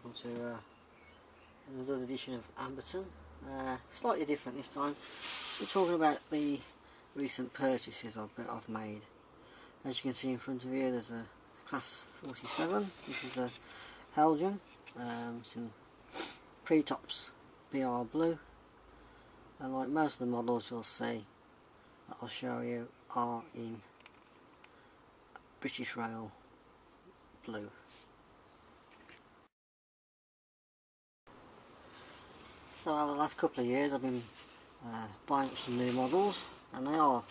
welcome to another edition of Amberton. Slightly different this time. We're talking about the recent purchases I've made. As you can see in front of you, there's a Class 47. This is a Helgen. It's in pre-tops BR blue, and like most of the models you'll see that I'll show you are in British Rail blue. So over the last couple of years I've been buying up some new models, and they are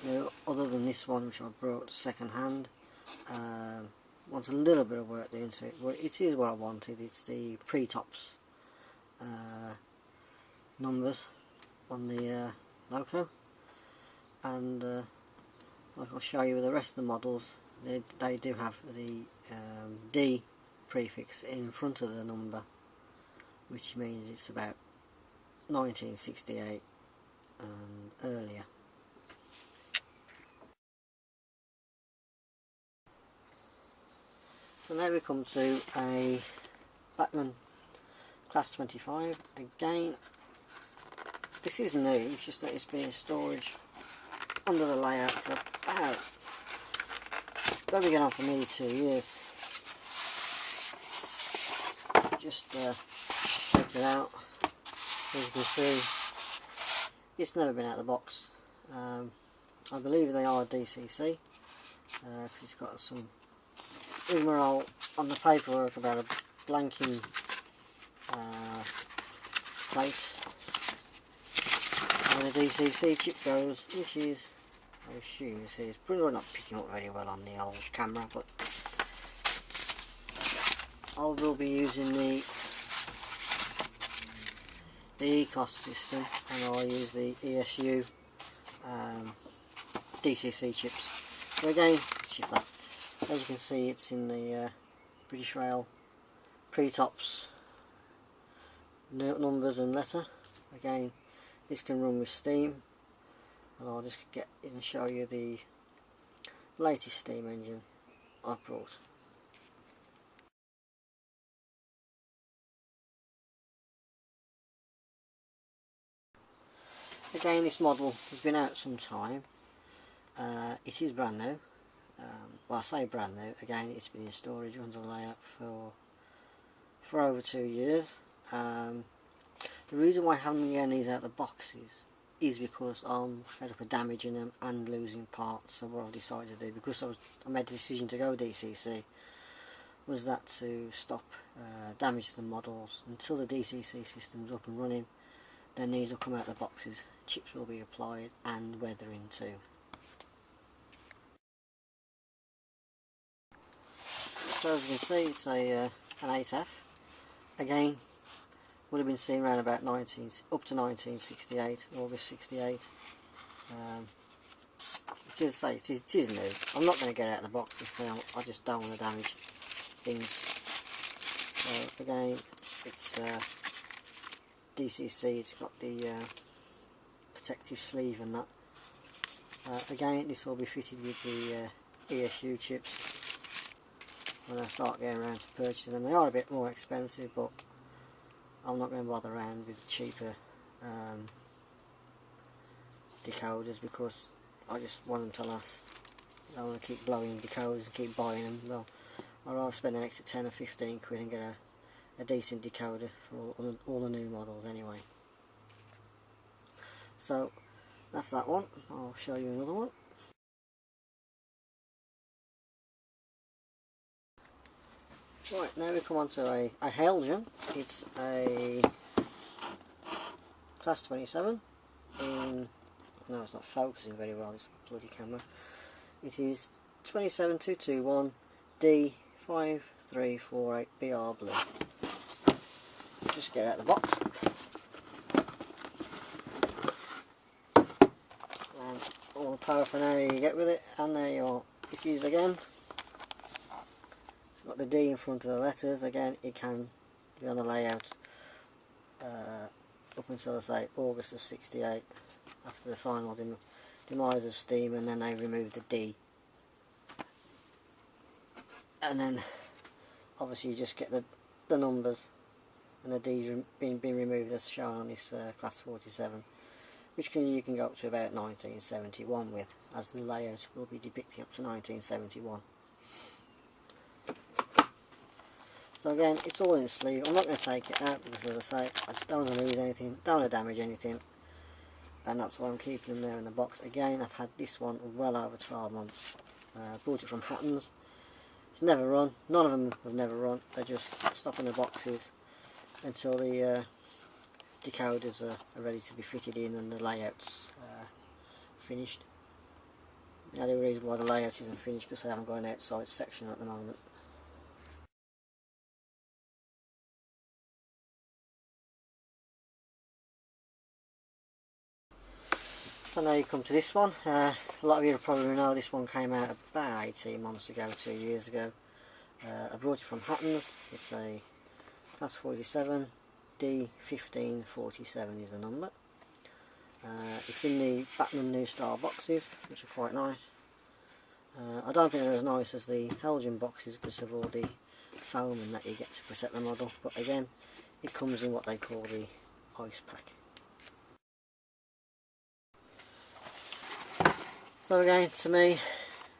new, other than this one which I brought second hand. Wants a little bit of work doing to it, but it is what I wanted. It's the pre-tops numbers on the loco, and like I'll show you with the rest of the models, they do have the D prefix in front of the number, which means it's about 1968 and earlier. So now we come to a Batman Class 25. Again, this is new, it's just that it's been in storage under the layout for about, it's got to be going on for nearly 2 years. Just take it out. As you can see, it's never been out of the box. I believe they are DCC, because it's got some rigmarole on the paperwork about a blanking plate, and the DCC chip goes, which is, I assume you see, it's probably not picking up very well on the old camera, but I will be using the ECOS system, and I'll use the ESU DCC chips. So again, chip that. As you can see, it's in the British Rail pre-tops numbers and letter. Again, this can run with steam, and I'll just get in and show you the latest steam engine I brought. Again, this model has been out some time. It is brand new. Well, I say brand new. Again, it's been in storage under the layout for over 2 years. The reason why I haven't been getting these out of the boxes is because I'm fed up of damaging them and losing parts. So what I've decided to do, because I made the decision to go DCC, was that to stop damage to the models until the DCC system's up and running. Then these will come out of the boxes, chips will be applied, and weathering too. So as you can see, it's an 8F. Again, would have been seen around about up to 1968, August 68. It is new. I'm not going to get it out of the box because I just don't want to damage things. So again, it's DCC. It's got the protective sleeve and that. Again, this will be fitted with the ESU chips when I start getting around to purchasing them. They are a bit more expensive, but I'm not going to bother around with cheaper decoders, because I just want them to last. I don't want to keep blowing decoders and keep buying them. Well, I'd rather spend an extra 10 or 15 quid and get a decent decoder for all the new models anyway. So that's that one. I'll show you another one. Right, now we come on to a Helgen. It's a Class 27 in, no, it's not focusing very well, this bloody camera. It is 27221 D5348 BR blue. Just get out of the box. And all the paraphernalia you get with it, and there you are. It is again. Got the D in front of the letters. Again, it can be on the layout up until, say, August of 68, after the final demise of steam, and then they removed the D. And then obviously you just get the the numbers, and the D's been removed as shown on this class 47, which you can go up to about 1971 with, as the layout will be depicting up to 1971. So again, it's all in the sleeve. I'm not going to take it out because, as I say, I just don't want to lose anything, don't want to damage anything, and that's why I'm keeping them there in the box. Again, I've had this one well over 12 months. Bought it from Hatton's. It's never run. None of them have never run. They just stop in the boxes until the decoders are ready to be fitted in and the layout's finished. The only reason why the layout isn't finished because I haven't got an outside section at the moment. So now you come to this one. A lot of you will probably know this one came out about 18 months ago, 2 years ago. I brought it from Hatton's. It's a class 47, D1547 is the number. It's in the Batman New Style boxes, which are quite nice. I don't think they're as nice as the Helgen boxes because of all the foaming that you get to protect the model, but again, it comes in what they call the ice pack. So again, to me,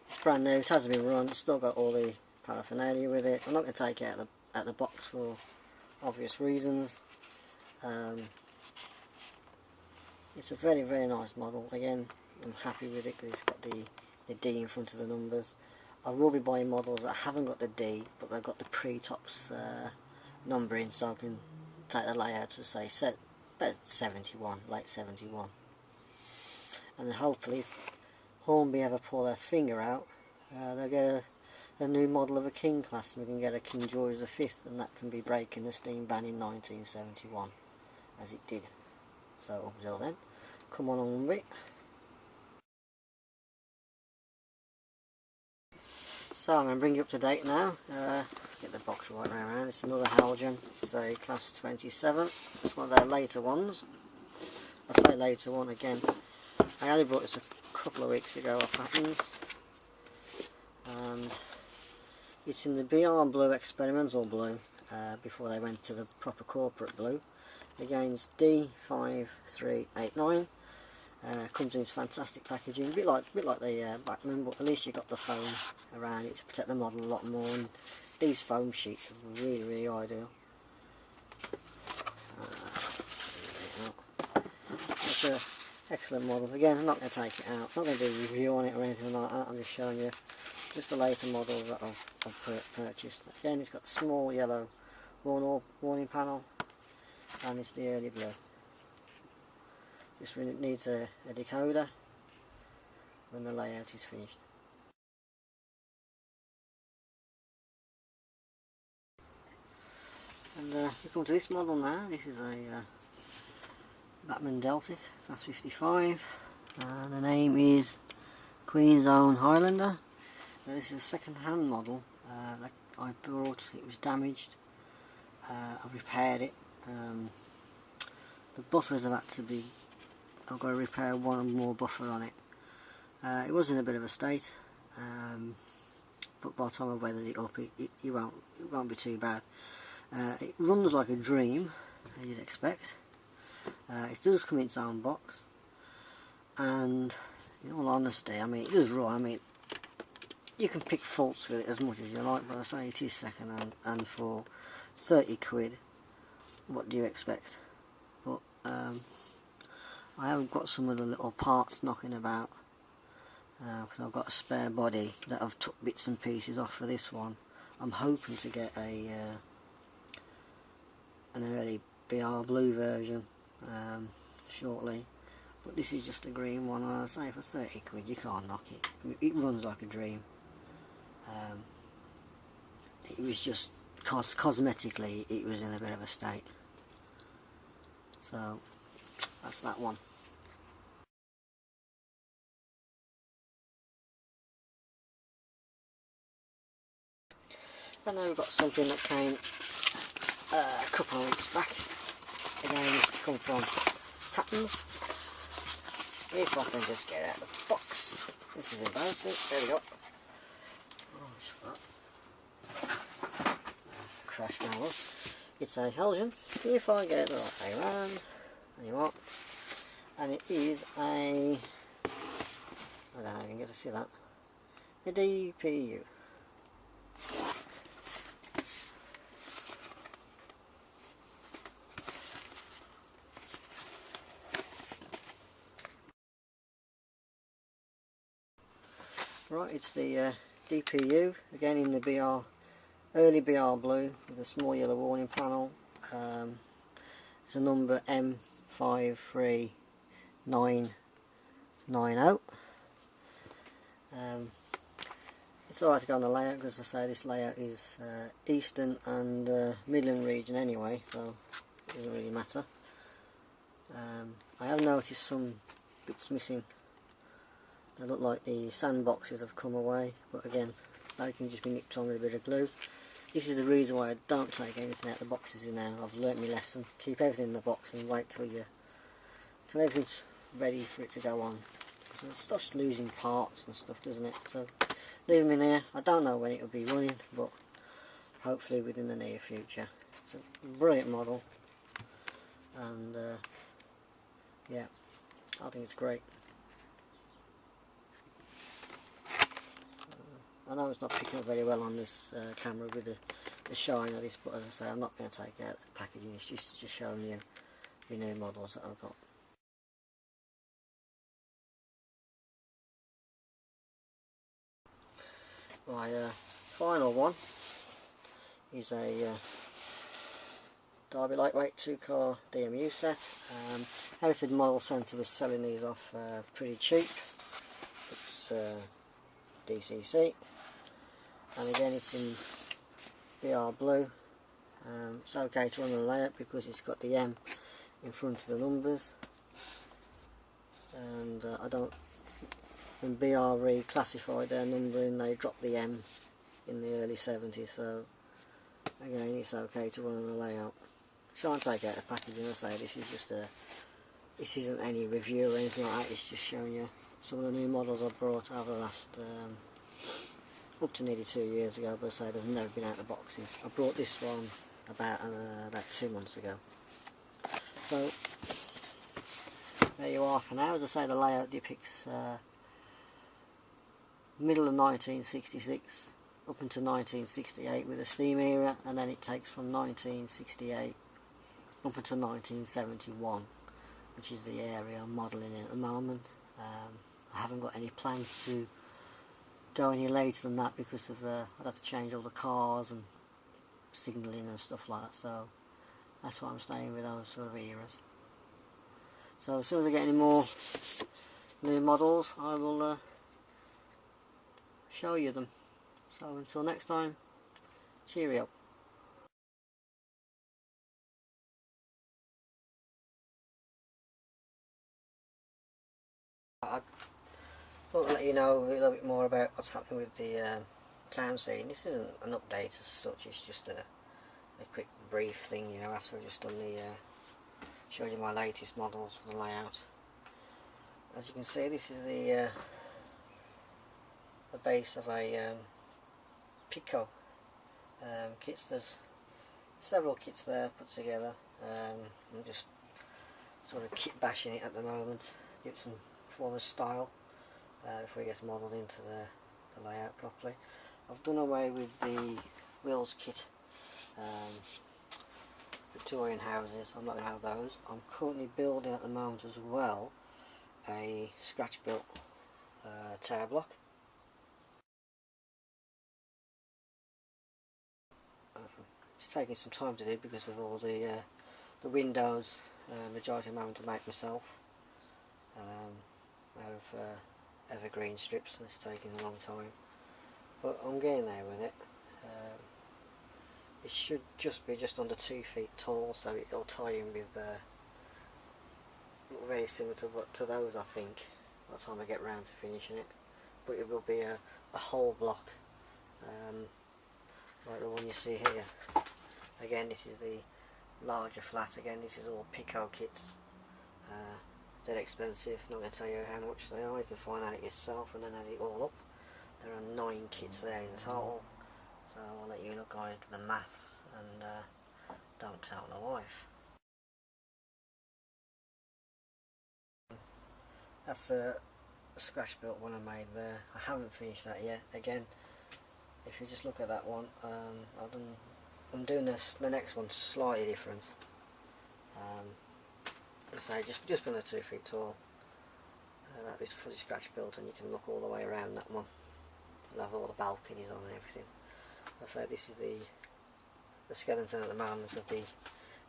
it's brand new. It hasn't been run. It's still got all the paraphernalia with it. I'm not going to take it out of the box for obvious reasons. It's a very, very nice model. Again, I'm happy with it because it's got the D in front of the numbers. I will be buying models that haven't got the D, but they've got the pre-tops numbering, so I can take the layout to say about 71, late 71. And then hopefully, if Hornby ever pull their finger out, they'll get a new model of a King class, and we can get a King George V, and that can be breaking the steam ban in 1971, as it did. So until then, come on Hornby. So I'm going to bring you up to date now. Get the box right around. It's another Helgen. It's a class 27. It's one of their later ones. I say later one again. I only brought this a couple of weeks ago off Hatton's, and it's in the BR Blue Experimental Blue before they went to the proper corporate blue. Again, it's D5389. Comes in its fantastic packaging, a bit like the Batman, but at least you got the foam around it to protect the model a lot more. And these foam sheets are really, really ideal. It's an excellent model. Again, I'm not going to take it out. I'm not going to do a review on it or anything like that. I'm just showing you just the later model that I've purchased. Again, it's got the small yellow warning panel, and it's the early blue. This really needs a decoder when the layout is finished. And we come to this model now. This is a Batman Deltic, class 55. The name is Queen's Own Highlander. Now, this is a second-hand model that I bought. It was damaged. I've repaired it. The buffers have had to be. I've got to repair one more buffer on it. It was in a bit of a state, but by the time I weathered it up, it won't be too bad. It runs like a dream, as you'd expect. It does come in its own box, and in all honesty, I mean, it does run. I mean, you can pick faults with it as much as you like, but I say it is second hand, and for 30 quid, what do you expect? But I haven't got some of the little parts knocking about, because I've got a spare body that I've took bits and pieces off for this one. I'm hoping to get an early BR Blue version shortly, but this is just a green one, and I say for 30 quid you can't knock it. I mean, it runs like a dream. It was just cosmetically it was in a bit of a state, so that's that one. And then we've got something that came a couple of weeks back. Again, this has come from Hatton's. If I can just get out of the box. This is embarrassing. There we go. crash now. It's a Helgen, if I get it the right way around. There you are. And it is a, I don't know if you can get to see that, a DPU. Right, it's the DPU, again in the early BR blue with a small yellow warning panel. It's a number M53990. It's alright to go on the layout because I say this layout is Eastern and Midland region anyway, so it doesn't really matter. I have noticed some bits missing. They look like the sandboxes have come away, but again, they can just be nipped on with a bit of glue. This is the reason why I don't take anything out of the boxes now. I've learnt my lesson. Keep everything in the box and wait till everything's ready for it to go on. Because it starts losing parts and stuff, doesn't it? So leave them in there. I don't know when it will be running, but hopefully within the near future. It's a brilliant model, and yeah, I think it's great. I know it's not picking up very well on this camera with the shine of this, but as I say, I'm not going to take out the packaging. It's just showing you the new models that I've got. My final one is a Derby lightweight 2-car DMU set. Hereford Model Centre was selling these off pretty cheap. It's DCC, and again it's in BR blue. It's okay to run the layout because it's got the M in front of the numbers, and I don't, when BR reclassified their numbering, they dropped the M in the early 70s, so again it's okay to run on the layout. Shan't take out the packaging. I say this is just this isn't any review or anything like that, it's just showing you some of the new models I've brought over the last up to nearly 2 years ago, but I say they've never been out of the boxes. I brought this one about 2 months ago. So there you are for now. As I say, the layout depicts middle of 1966 up into 1968 with the steam era, and then it takes from 1968 up until 1971, which is the area I'm modelling in at the moment. I haven't got any plans to go any later than that because of I'd have to change all the cars and signalling and stuff like that, so that's why I'm staying with those sort of eras. So as soon as I get any more new models, I will show you them. So until next time, cheerio. I thought I'd let you know a little bit more about what's happening with the town scene. This isn't an update as such, it's just a quick brief thing, you know, after I've just done the showed you my latest models for the layout. As you can see, this is the base of a Pico kits. There's several kits there put together. I'm just sort of kit bashing it at the moment, give it some form of style before it gets modelled into the layout properly. I've done away with the wheels kit, Victorian houses. I'm not going to have those. I'm currently building at the moment as well a scratch built tower block. It's taking some time to do because of all the windows, majority I'm having to make myself out of evergreen strips, and it's taking a long time, but I'm getting there with it. It should just be just under 2 feet tall, so it'll tie in with very similar to those, I think, by the time I get round to finishing it. But it will be a whole block, like the one you see here. Again, this is the larger flat. Again, this is all Pico kits. They're expensive, not going to tell you how much they are, you can find out it yourself and then add it all up. There are 9 kits there in total, So I'll let you look guys do the maths and don't tell the wife. That's a scratch built one I made there. I haven't finished that yet. Again, if you just look at that one, I'm doing the next one slightly different. So just been a 2 feet tall. That is fully scratch built, and you can look all the way around that one. It'll have all the balconies on and everything. I say this is the skeleton at the moment of the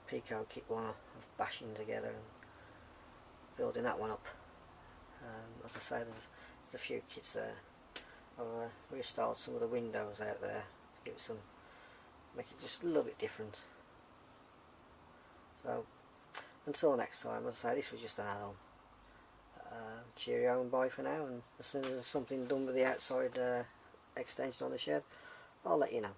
Pico kit one of bashing together and building that one up. As I say, there's a few kits there. I've restyled some of the windows out there to give it make it just a little bit different. So until next time, as I say, this was just an add-on. Cheerio and bye for now, and as soon as there's something done with the outside extension on the shed, I'll let you know.